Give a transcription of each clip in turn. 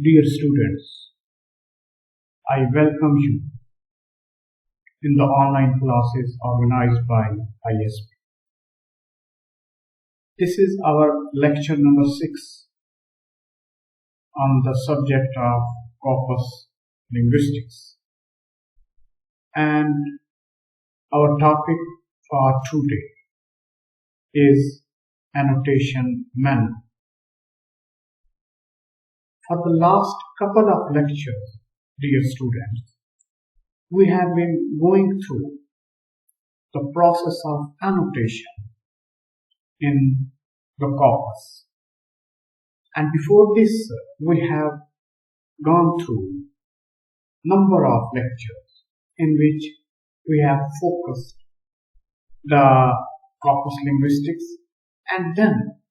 Dear students, I welcome you in the online classes organized by ISP. This is our lecture number 6 on the subject of Corpus Linguistics. And our topic for today is annotation manual. For the last couple of lectures, dear students, we have been going through the process of annotation in the corpus. And before this, we have gone through number of lectures in which we have focused the corpus linguistics, and then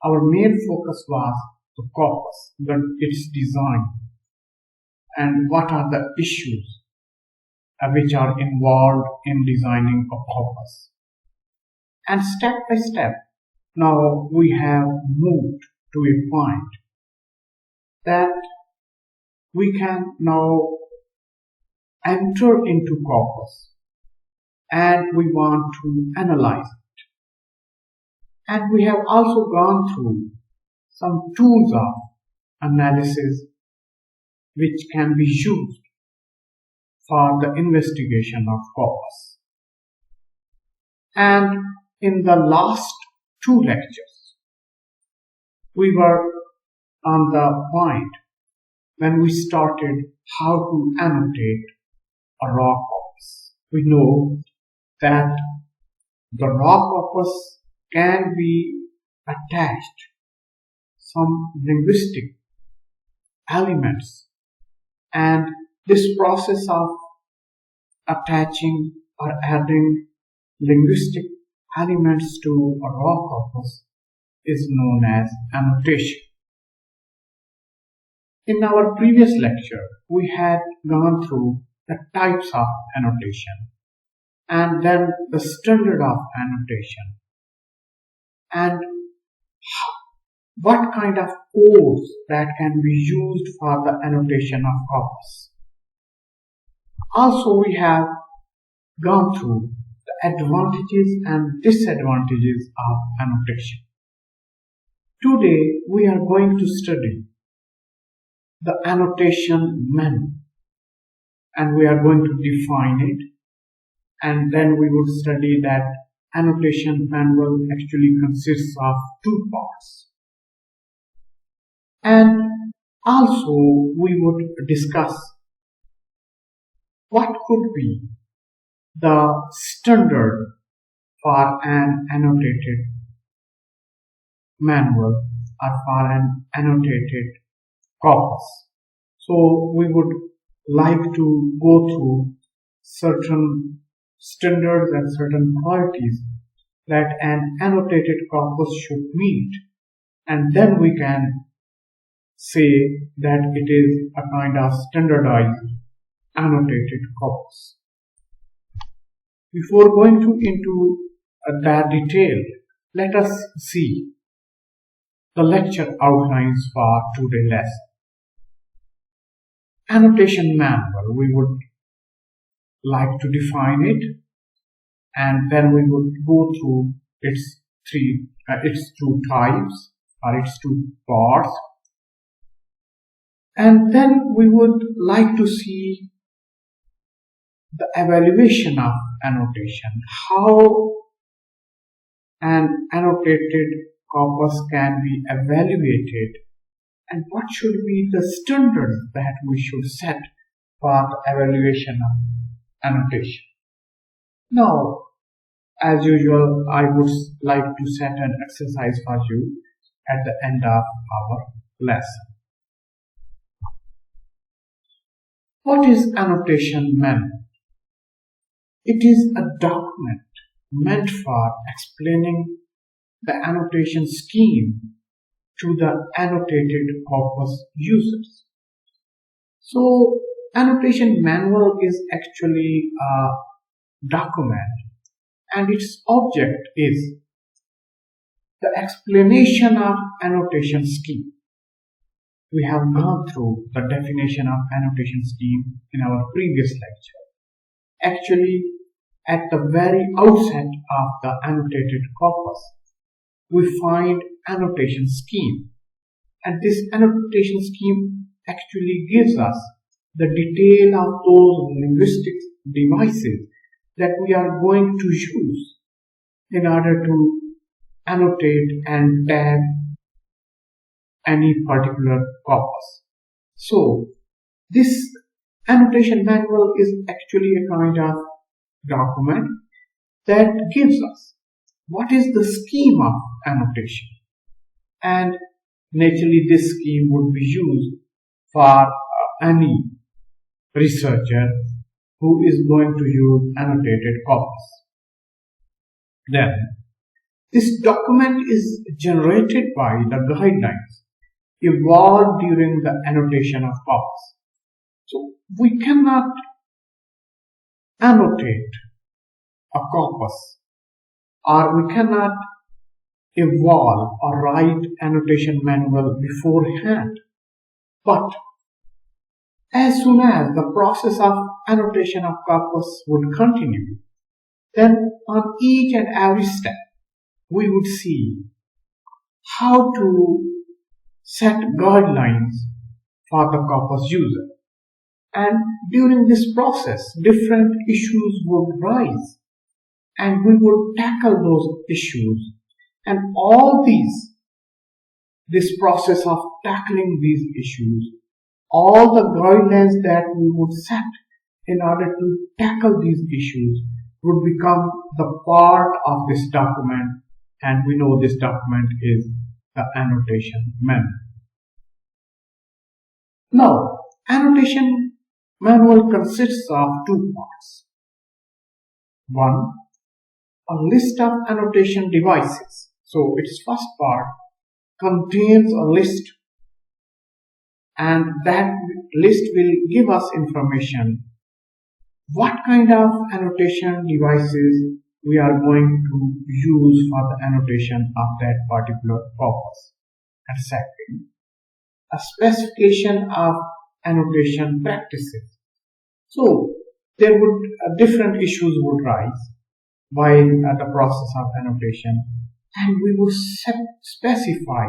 our main focus was the corpus, its design, and what are the issues which are involved in designing a corpus. And step by step, now we have moved to a point that we can now enter into corpus and we want to analyze it. And we have also gone through some tools of analysis which can be used for the investigation of corpus. And in the last 2 lectures, we were on the point when we started how to annotate a raw corpus. We know that the raw corpus can be attached some linguistic elements, and this process of attaching or adding linguistic elements to a raw corpus is known as annotation. In our previous lecture, we had gone through the types of annotation and then the standard of annotation and what kind of codes that can be used for the annotation of corpus. Also, we have gone through the advantages and disadvantages of annotation. Today, we are going to study the annotation manual, and we are going to define it, and then we will study that annotation manual actually consists of 2 parts. And also we would discuss what could be the standard for an annotated manual or for an annotated corpus. So we would like to go through certain standards and certain qualities that an annotated corpus should meet, and then we can say that it is a kind of standardized annotated corpus. Before going into that detail, let us see the lecture outlines for today's lesson. Annotation manual, we would like to define it, and then we would go through its 2 types or its 2 parts. And then we would like to see the evaluation of annotation, how an annotated corpus can be evaluated, and what should be the standards that we should set for the evaluation of annotation. Now, as usual, I would like to set an exercise for you at the end of our lesson. What is annotation manual? It is a document meant for explaining the annotation scheme to the annotated corpus users. So, annotation manual is actually a document, and its object is the explanation of annotation scheme. we have gone through the definition of annotation scheme in our previous lecture. Actually, at the very outset of the annotated corpus, we find annotation scheme. And this annotation scheme actually gives us the detail of those linguistic devices that we are going to use in order to annotate and tag any particular corpus. So, this annotation manual is actually a kind of document that gives us what is the scheme of annotation, and naturally this scheme would be used for any researcher who is going to use annotated corpus. Then this document is generated by the guidelines evolved during the annotation of corpus. So we cannot annotate a corpus, or we cannot evolve or write annotation manual beforehand. But as soon as the process of annotation of corpus would continue, then on each and every step we would see how to set guidelines for the corpus user. And during this process, different issues would rise, and we would tackle those issues. And all this process of tackling these issues, all the guidelines that we would set in order to tackle these issues would become the part of this document, and we know this document is the annotation manual. Now, annotation manual consists of two parts. One, a list of annotation devices. So its first part contains a list, and that list will give us information what kind of annotation devices we are going to use for the annotation of that particular corpus. And second, a specification of annotation practices. So there would different issues would rise while the process of annotation, and we would specify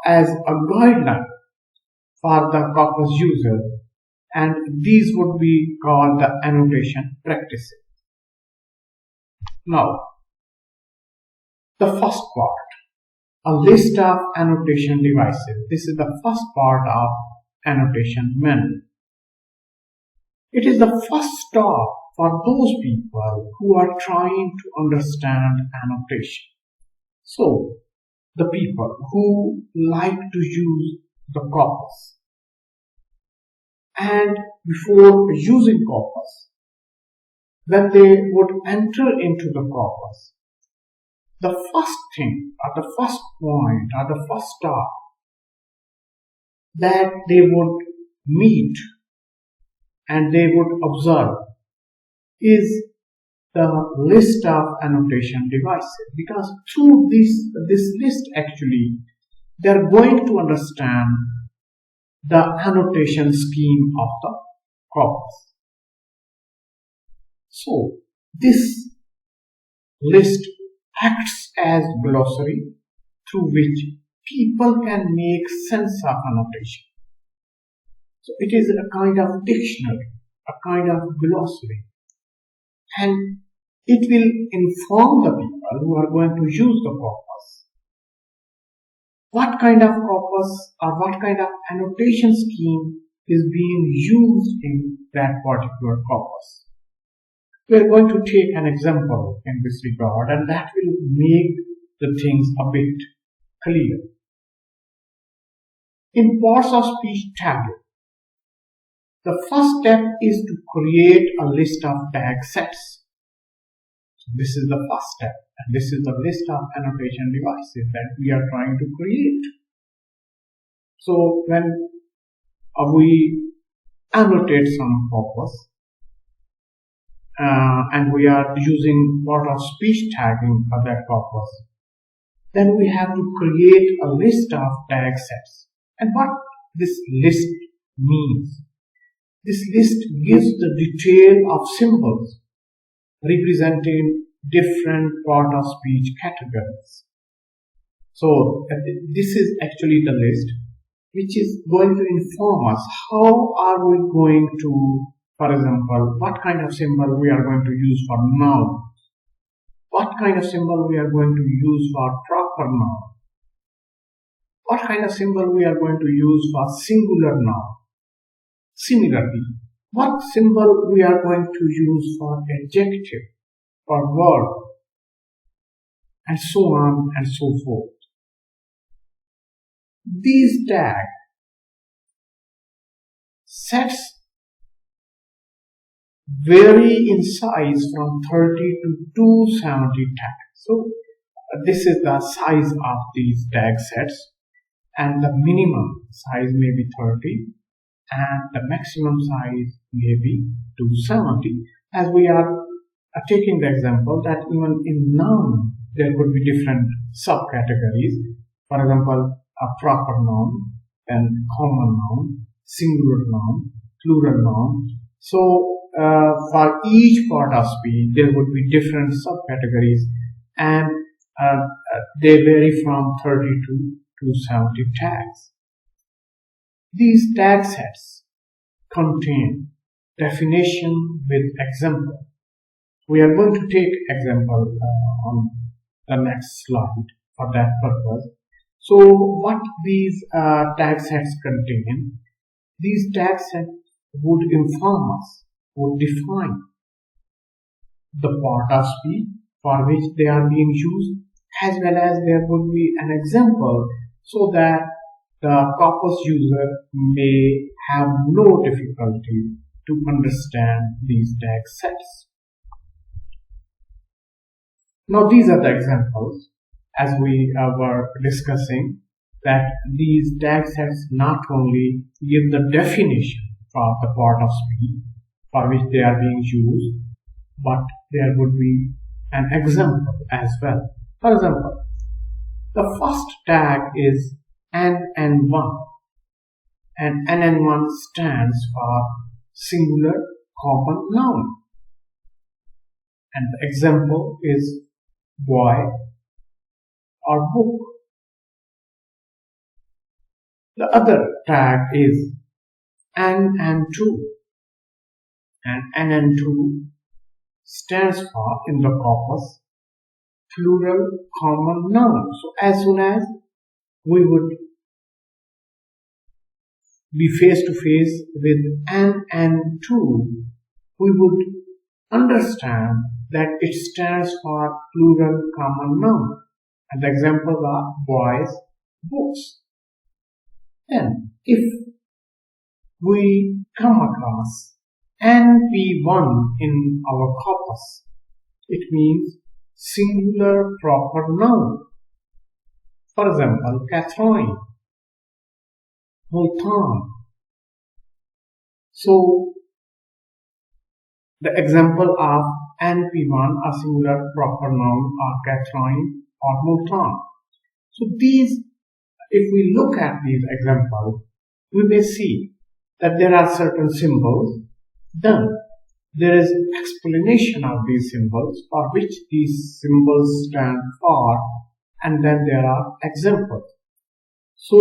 as a guideline for the corpus user, and these would be called the annotation practices. Now, the first part, a list of annotation devices. This is the first part of annotation manual. It is the first stop for those people who are trying to understand annotation. So, the people who like to use the corpus, and before using corpus, when they would enter into the corpus, the first thing or the first point or the first stop that they would meet and they would observe is the list of annotation devices, because through this list actually they are going to understand the annotation scheme of the corpus. So this list acts as glossary through which people can make sense of annotation. So it is a kind of dictionary, a kind of glossary, and it will inform the people who are going to use the corpus what kind of corpus or what kind of annotation scheme is being used in that particular corpus. We are going to take an example in this regard, and that will make the things a bit clear. In parts of speech tagging, the first step is to create a list of tag sets. So this is the first step, and this is the list of annotation devices that we are trying to create. So when we annotate some corpus, and we are using part of speech tagging for that corpus, then we have to create a list of tag sets. And what this list means? This list gives the detail of symbols representing different part of speech categories. So this is actually the list which is going to inform us how are we going to, for example, what kind of symbol we are going to use for noun, what kind of symbol we are going to use for proper noun, what kind of symbol we are going to use for singular noun. Similarly, what symbol we are going to use for adjective, for verb, and so on and so forth. These tag sets vary in size from 30 to 270 tags. So this is the size of these tag sets, and the minimum size may be 30 and the maximum size may be 270. As we are taking the example that even in noun there could be different subcategories. For example, a proper noun, and common noun, singular noun, plural noun. So for each part of speech there would be different subcategories, and they vary from 30 to 270 tags. These tag sets contain definition with example. We are going to take example on the next slide for that purpose. So what these tag sets contain? These tag sets would inform us, would define the part of speech for which they are being used, as well as there would be an example so that the corpus user may have no difficulty to understand these tag sets. Now these are the examples as we were discussing, that these tag sets not only give the definition for the part of speech for which they are being used, but there would be an example as well. For example, the first tag is NN1, and NN1 stands for singular common noun, and the example is boy or book. The other tag is NN2, and NN2 stands for, in the corpus, plural common noun. So as soon as we would be face to face with NN2, we would understand that it stands for plural common noun, and the examples are boys, books. Then if we come across NP1 in our corpus, it means singular proper noun. For example, Catherine, Multan. So the example of NP1, a singular proper noun, are Catherine or Multan. So these, if we look at these examples, we may see that there are certain symbols, then there is explanation of these symbols, for which these symbols stand for, and then there are examples. So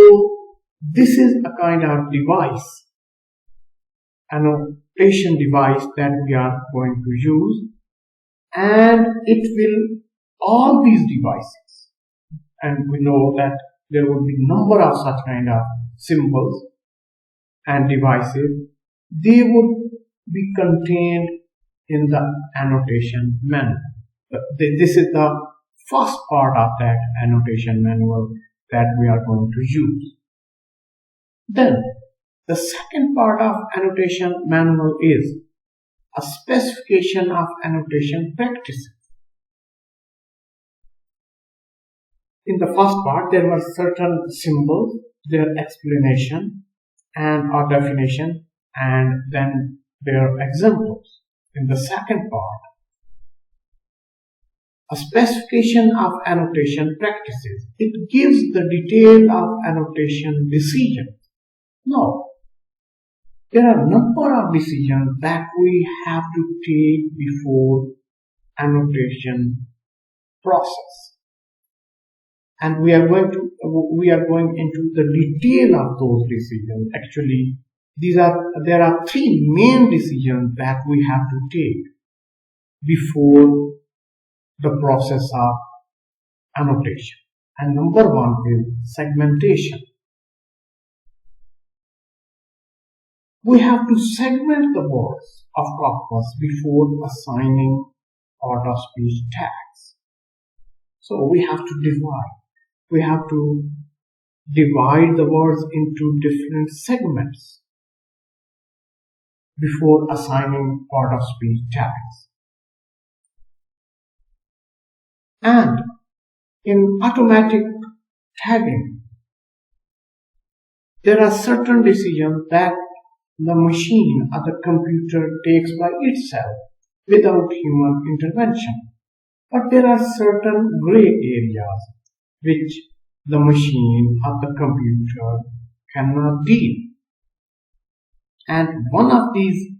this is a kind of device, annotation device that we are going to use, and it will, all these devices, and we know that there will be number of such kind of symbols and devices, they would be contained in the annotation manual. This is the first part of that annotation manual that we are going to use. Then the second part of annotation manual is a specification of annotation practices. In the first part, there were certain symbols, their explanation and or definition, and then their examples. In the second part, a specification of annotation practices. It gives the detail of annotation decisions. Now, there are a number of decisions that we have to take before annotation process, and we are going into the detail of those decisions. Actually, there are three main decisions that we have to take before the process of annotation. And number one is segmentation. We have to segment the words of corpus before assigning part of speech tags. So we have to divide. We have to divide the words into different segments before assigning part of speech tags. And in automatic tagging, there are certain decisions that the machine or the computer takes by itself without human intervention. But there are certain gray areas which the machine or the computer cannot deal. And one of these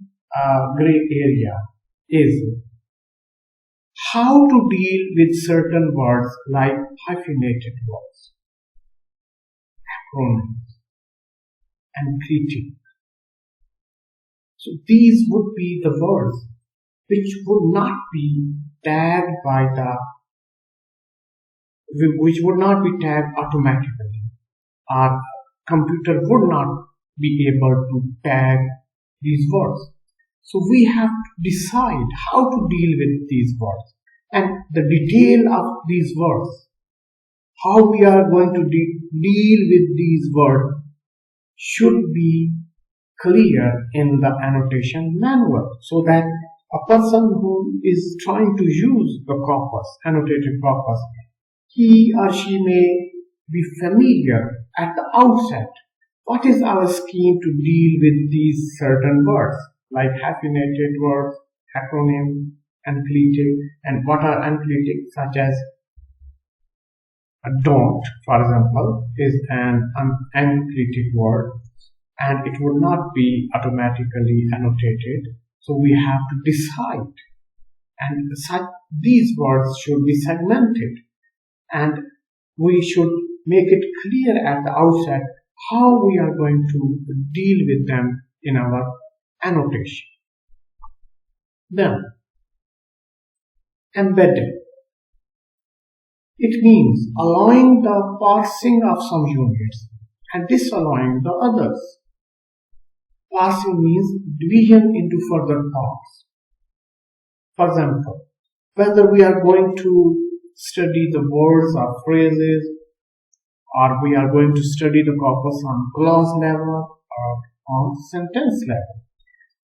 gray areas is how to deal with certain words like hyphenated words, acronyms, and critique. So these would be the words which would not be tagged automatically. Our computer would not be able to tag these words. So we have to decide how to deal with these words and the detail of these words. How we are going to deal with these words should be clear in the annotation manual, so that a person who is trying to use the corpus, annotated corpus, he or she may be familiar at the outset. What is our scheme to deal with these certain words like hyphenated words, acronym, enclitic, and what are enclitic, such as a don't, for example, is an enclitic word and it will not be automatically annotated. So we have to decide, and these words should be segmented, and we should make it clear at the outset how we are going to deal with them in our annotation. Then, embedding. It means allowing the parsing of some units and disallowing the others. Parsing means division into further parts. For example, whether we are going to study the words or phrases, or we are going to study the corpus on clause level or on sentence level.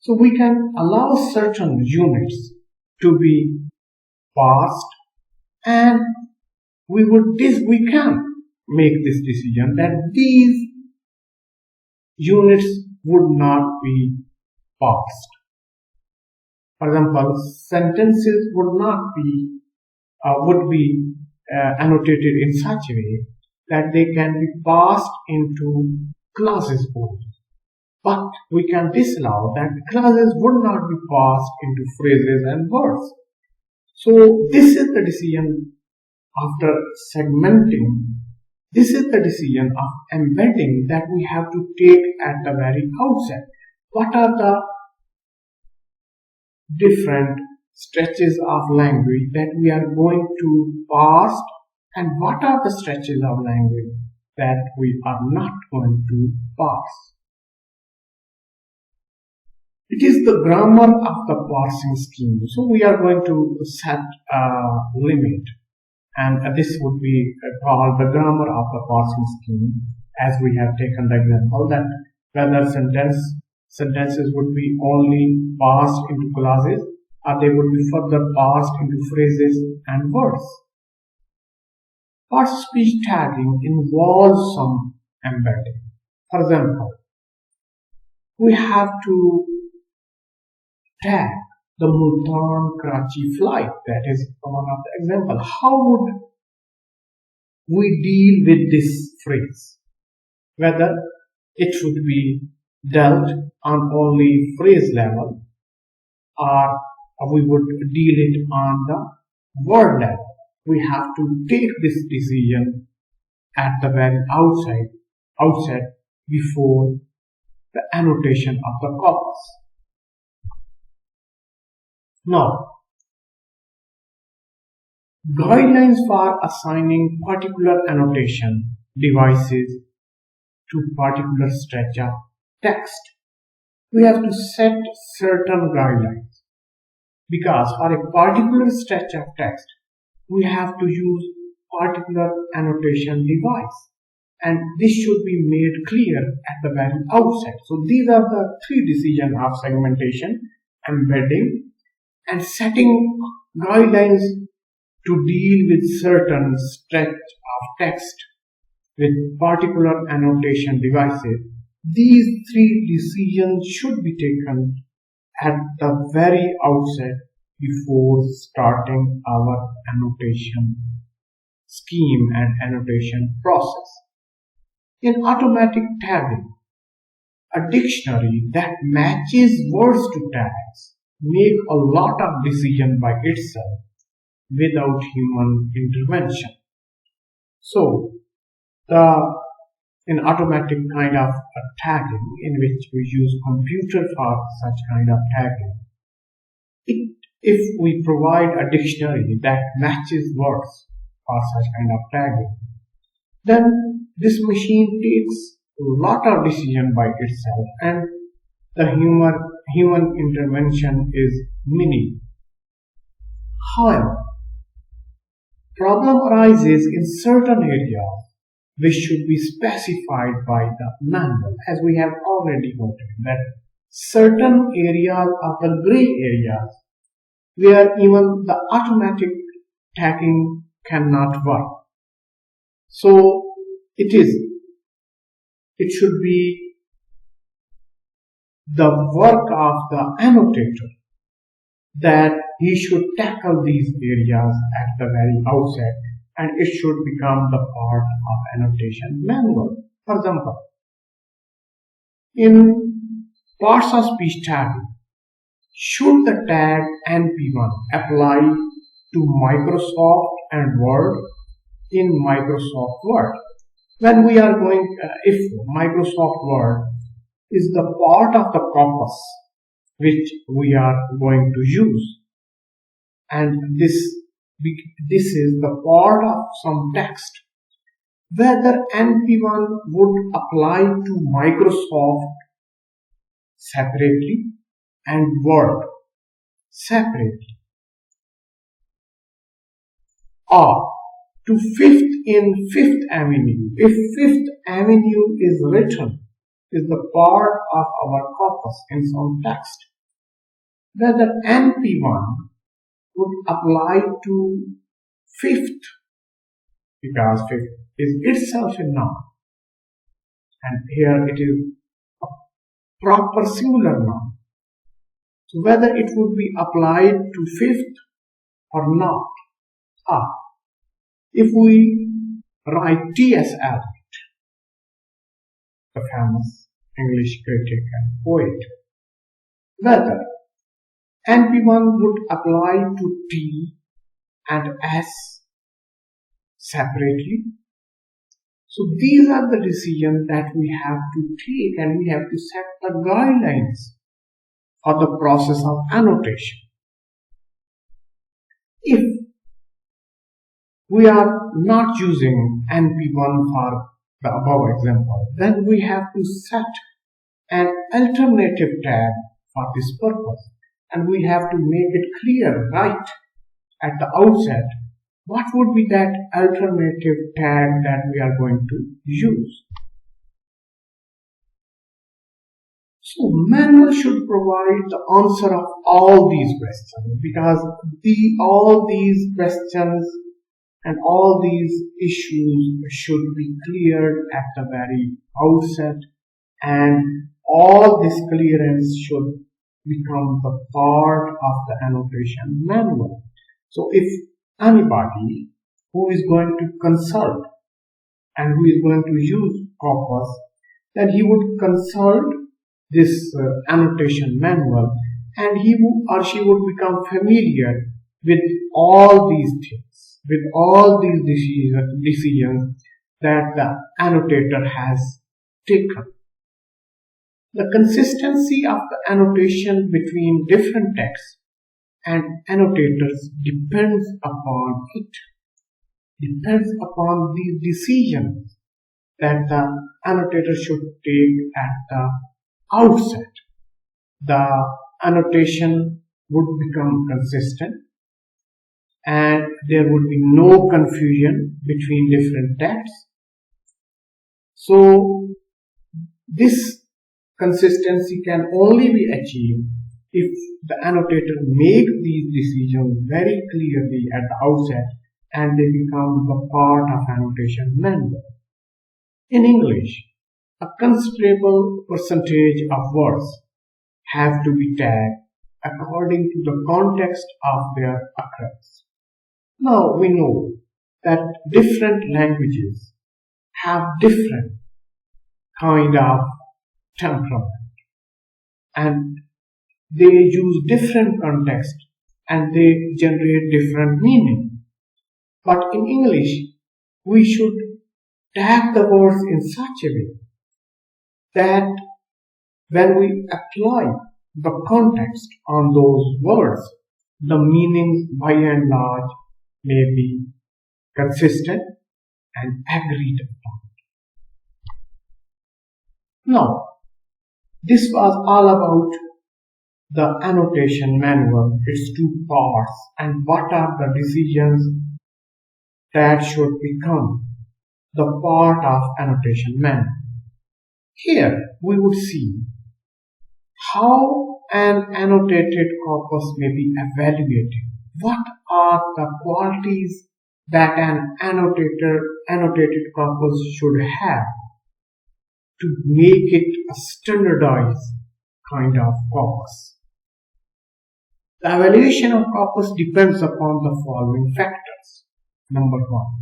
So we can allow certain units to be parsed, and we can make this decision that these units would not be parsed. For example, sentences would be annotated in such a way that they can be parsed into clauses only. But we can disallow that clauses would not be parsed into phrases and words. So this is the decision after segmenting. This is the decision of embedding that we have to take at the very outset. What are the different stretches of language that we are going to parse, and what are the stretches of language that we are not going to parse? It is the grammar of the parsing scheme. So we are going to set a limit, and this would be called the grammar of the parsing scheme, as we have taken the example that whether sentences would be only parsed into clauses or they would be further parsed into phrases and words. Part speech tagging involves some embedding. For example, we have to tag the Multan Karachi flight. That is one of the example. How would we deal with this phrase? Whether it should be dealt on only phrase level, or we would deal it on the word level. We have to take this decision at the very outset before the annotation of the corpus. Now, guidelines for assigning particular annotation devices to particular stretch of text. We have to set certain guidelines because for a particular stretch of text, we have to use particular annotation device, and this should be made clear at the very outset. So these are the three decisions of segmentation, embedding, and setting guidelines to deal with certain stretch of text with particular annotation devices. These three decisions should be taken at the very outset before starting our annotation scheme and annotation process. In automatic tagging, a dictionary that matches words to tags make a lot of decision by itself without human intervention. So, in automatic kind of tagging, in which we use computer for such kind of tagging, if we provide a dictionary that matches words for such kind of tagging, then this machine takes a lot of decision by itself, and the human intervention is minimal. However, problem arises in certain areas which should be specified by the manual, as we have already noted that certain areas are the gray areas where even the automatic tagging cannot work. So it should be the work of the annotator that he should tackle these areas at the very outset, and it should become the part of annotation manual. For example, in parts of speech tagging, should the tag NP1 apply to Microsoft and Word in Microsoft Word? When we are going, if Microsoft Word is the part of the corpus which we are going to use, and this is the part of some text, whether NP1 would apply to Microsoft separately and Word separately, or to Fifth Avenue. If Fifth Avenue is written, is the part of our corpus in some text, whether NP1 would apply to fifth, because fifth is itself a noun, and here it is a proper singular noun. So whether it would be applied to fifth or not. If we write T.S. Eliot, the famous English critic and poet, whether NP1 would apply to T and S separately. So these are the decisions that we have to take, and we have to set the guidelines for the process of annotation. If we are not using NP1 for the above example, then we have to set an alternative tag for this purpose, and we have to make it clear right at the outset what would be that alternative tag that we are going to use. So manual should provide the answer of all these questions, because all these questions and all these issues should be cleared at the very outset, and all this clearance should become the part of the annotation manual. So if anybody who is going to consult and who is going to use Corpus, then he would consult this annotation manual, and he or she would become familiar with all these things, with all these decisions that the annotator has taken. The consistency of the annotation between different texts and annotators depends upon these decisions that the annotator should take at the outset. The annotation would become consistent and there would be no confusion between different texts. So this consistency can only be achieved if the annotator makes these decisions very clearly at the outset and they become the part of annotation manual. In English, a considerable percentage of words have to be tagged according to the context of their occurrence. Now we know that different languages have different kind of temperament and they use different context and they generate different meaning. But in English, we should tag the words in such a way that when we apply the context on those words, the meanings by and large may be consistent and agreed upon. Now, this was all about the annotation manual, its two parts, and what are the decisions that should become the part of annotation manual. Here we would see how an annotated corpus may be evaluated. What are the qualities that an annotated corpus should have to make it a standardized kind of corpus? The evaluation of corpus depends upon the following factors. Number one,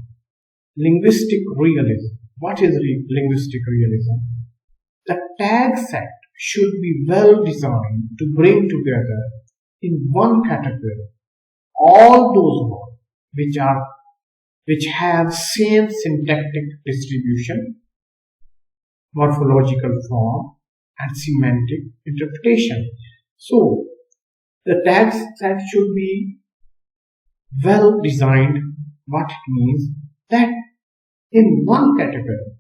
linguistic realism. What is linguistic realism? The tag set should be well designed to bring together in one category all those words which have same syntactic distribution, morphological form, and semantic interpretation. So the tag set should be well designed. What it means that in one category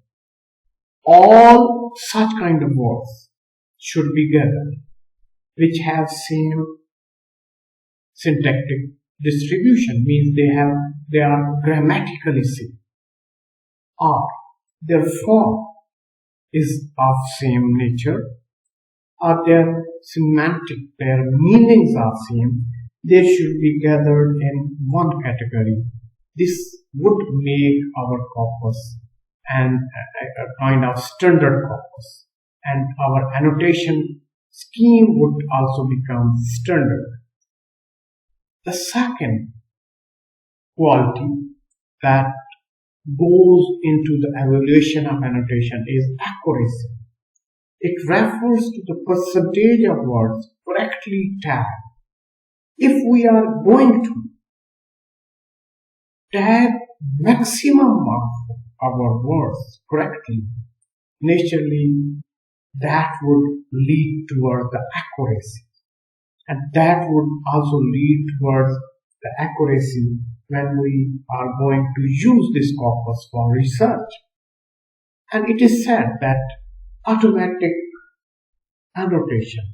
all such kind of words should be gathered which have same syntactic distribution, means they are grammatically same, or their form is of same nature, or their meanings are same. They should be gathered in one category. This would make our corpus and a kind of standard corpus, and our annotation scheme would also become standard. The second quality that goes into the evaluation of annotation is accuracy. It refers to the percentage of words correctly tagged. If we are going to tag maximum of our words correctly, naturally that would lead towards the accuracy, and that would also lead towards the accuracy when we are going to use this corpus for research. And it is said that automatic annotation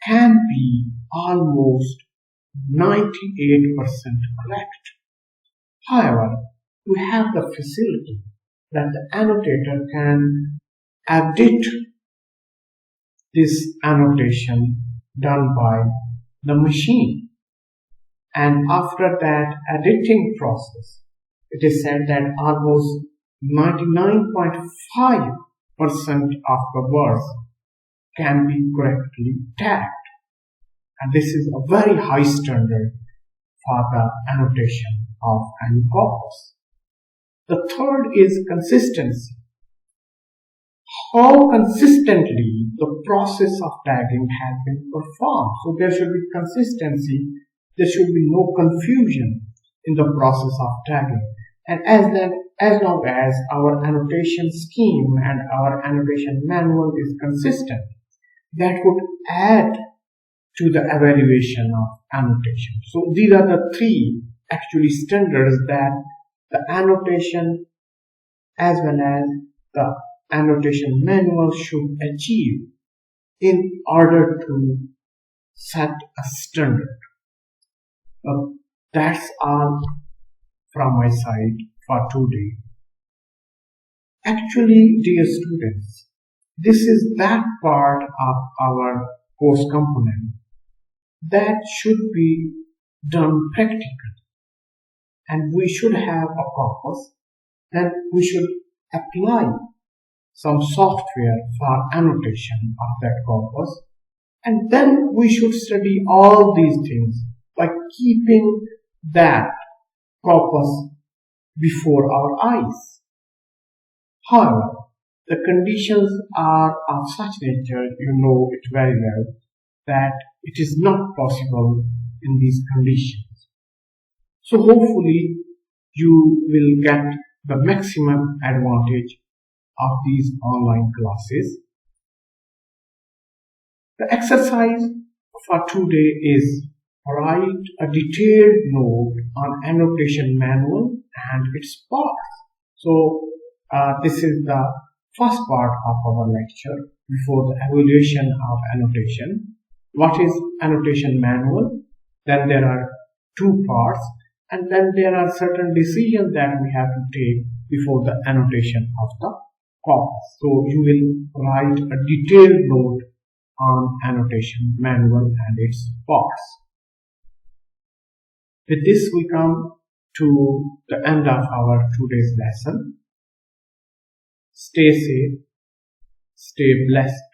can be almost 98% correct. However, we have the facility that the annotator can edit this annotation done by the machine, and after that editing process, it is said that almost 99.5% of the words can be correctly tagged. And this is a very high standard for the annotation of any corpus. The third is consistency. How consistently the process of tagging has been performed. So there should be consistency, there should be no confusion in the process of tagging. And as long as our annotation scheme and our annotation manual is consistent, that would add to the evaluation of annotation. So these are the three actually standards that the annotation as well as the annotation manual should achieve in order to set a standard. That's all from my side for today. Actually, dear students, this is that part of our course component that should be done practically, and we should have a corpus, and we should apply some software for annotation of that corpus, and then we should study all these things by keeping that corpus before our eyes. However, the conditions are of such nature, you know it very well, that it is not possible in these conditions. So hopefully you will get the maximum advantage of these online classes. The exercise for today is write a detailed note on annotation manual and its parts. So this is the first part of our lecture before the evaluation of annotation. What is annotation manual? Then there are two parts, and then there are certain decisions that we have to take before the annotation of the corpus. So you will write a detailed note on annotation manual and its parts. With this we come to the end of our today's lesson. Stay safe, stay blessed.